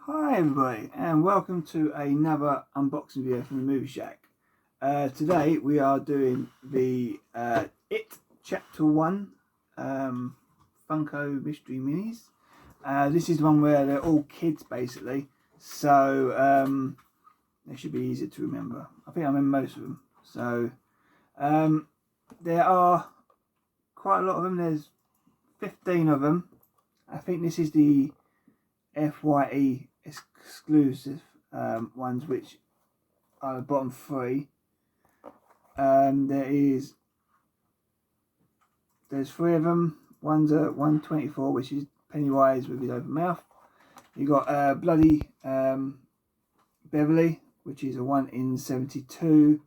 Hi everybody, and welcome to another unboxing video from the Movie Shack. Today we are doing the It Chapter 1 Funko Mystery Minis. This is the one where they're all kids basically, so they should be easier to remember. I think I remember most of them. So there are quite a lot of them. There's 15 of them. I think this is the FYE exclusive ones, which are the bottom three. There's three of them. One's a 124, which is Pennywise with his open mouth. You got bloody Beverly, which is a 1 in 72,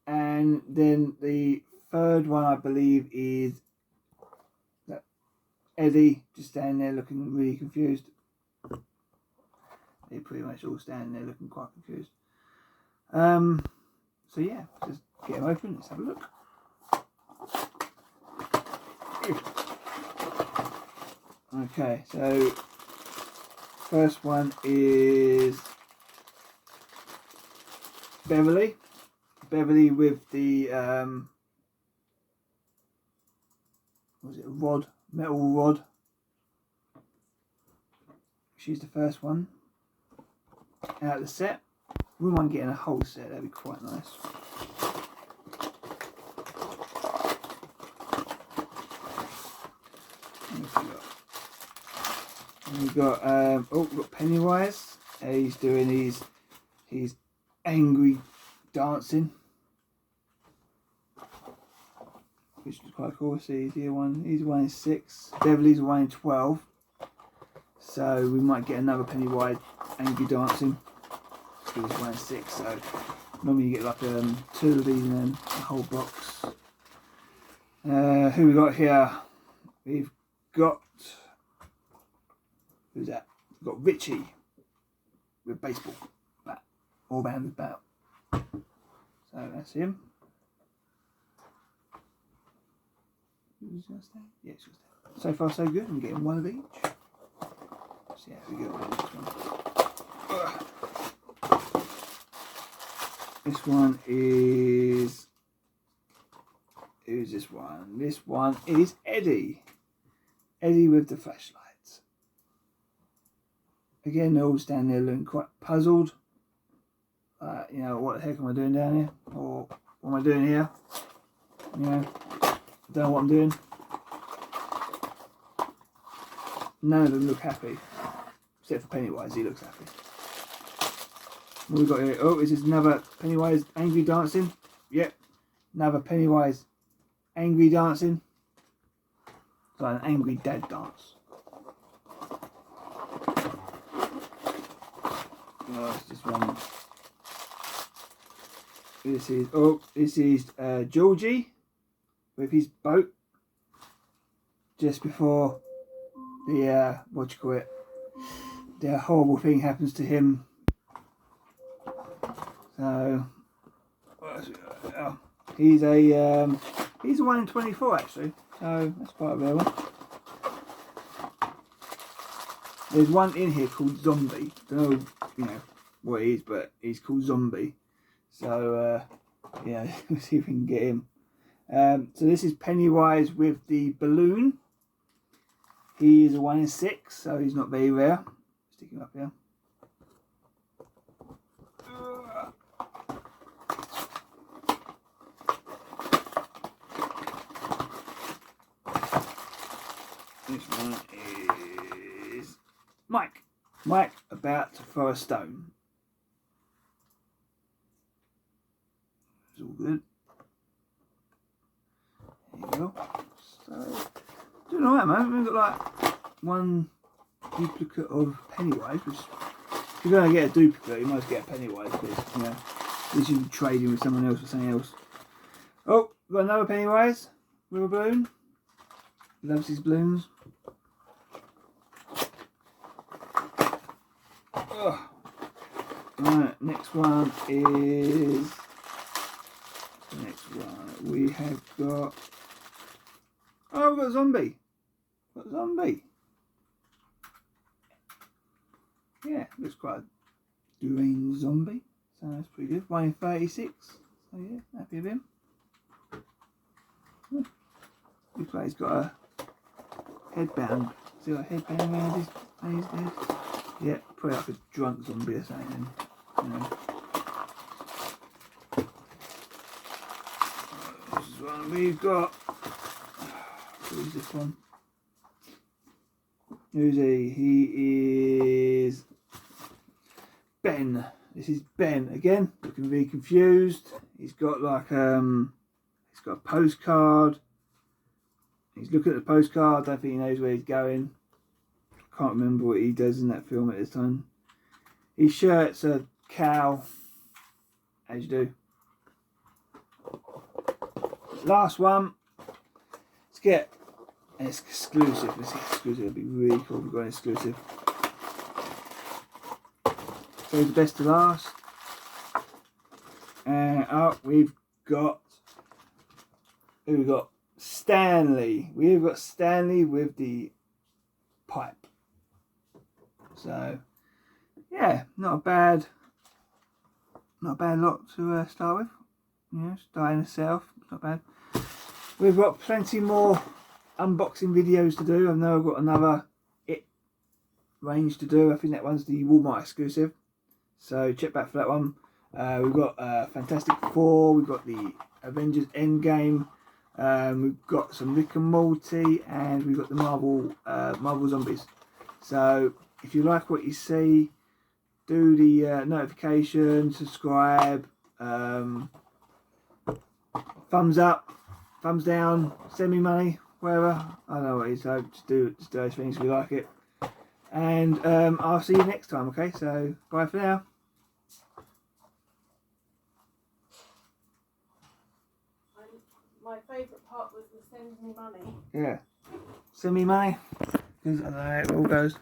and then the third one I believe is Eddie, just standing there looking really confused. They're pretty much all standing there looking quite confused. So yeah, just get them open, let's have a look. Okay, so first one is Beverly. Beverly with the was it a rod? Metal rod. She's the first one out of the set. We wouldn't mind getting a whole set, that'd be quite nice. We've got Pennywise. He's doing his angry dancing, which is quite cool. See, he's one in 6. Beverly's 1 in 12. So we might get another Pennywise angry dancing. He's 1 in 6. So normally you get like 2 of these and then a whole box. Who we got here? We've got, who's that? We've got Richie with baseball bat, all round his bat. So that's him. Who's gonna stay? Yeah, it's gonna stay. So far so good. I'm getting one of each. So yeah, we go with this one. This one is, who's this one? This one is Eddie. Eddie with the flashlights. Again, they're all standing there looking quite puzzled. You know, what the heck am I doing down here? Or what am I doing here? You know, I don't know what I'm doing. None of them look happy. Except for Pennywise, he looks happy. What have we got here? Oh, is this another Pennywise angry dancing? Yep, another Pennywise angry dancing. It's like an angry dad dance. Oh, it's just one. This is Georgie with his boat just before the what do you call it? The horrible thing happens to him. So he's a 1 in 24 actually. So that's quite a rare one. There's one in here called Zombie. Don't know, you know what he is, but he's called Zombie. So yeah, let's see if we can get him. So this is Pennywise with the balloon. He is a 1 in 6, so he's not very rare. Stick him up here. This one is Mike. Mike about to throw a stone. It's all good. There you go. So, doing alright, man. We've got like one duplicate of Pennywise, which if you're going to get a duplicate, you must get a Pennywise, because, you know, this is trading with someone else or something else. Oh, we've got another Pennywise with a balloon. He loves his balloons. Oh. Right, next one is. Next one we have got. Oh, we've got Zombie. Got Zombie. yeah, looks quite a deranged zombie. So that's pretty good. 1 in 36. So yeah, happy with him. Looks like he's got a headband. Is there a headband around his head? Yeah, probably like a drunk zombie or something. You know. This is one we've got. Who's this one? Who's he? He is Ben. This is Ben again. Looking really confused. He's got like he's got a postcard. He's looking at the postcard. I don't think he knows where he's going. I can't remember what he does in that film at this time. His shirt's a cow, as you do. Last one. Let's get an exclusive. Let's get exclusive. It'd be really cool if we got an exclusive. So the best to last. And up we've got. Who we got? Stanley. We've got Stanley with the pipe. So yeah, not a bad lot to start with. You know, starting itself, not bad. We've got plenty more unboxing videos to do. I know I've got another It range to do. I think that one's the Walmart exclusive. So check back for that one. We've got Fantastic Four. We've got the Avengers Endgame. We've got some Rick and Morty, and we've got the Marvel Zombies. So if you like what you see, do the notification, subscribe, thumbs up, thumbs down, send me money, wherever. I don't know what it is. So just do those things if you like it. And I'll see you next time. Okay, so bye for now. My favourite part was the send me money. Yeah, send me money, because I don't know how it all goes.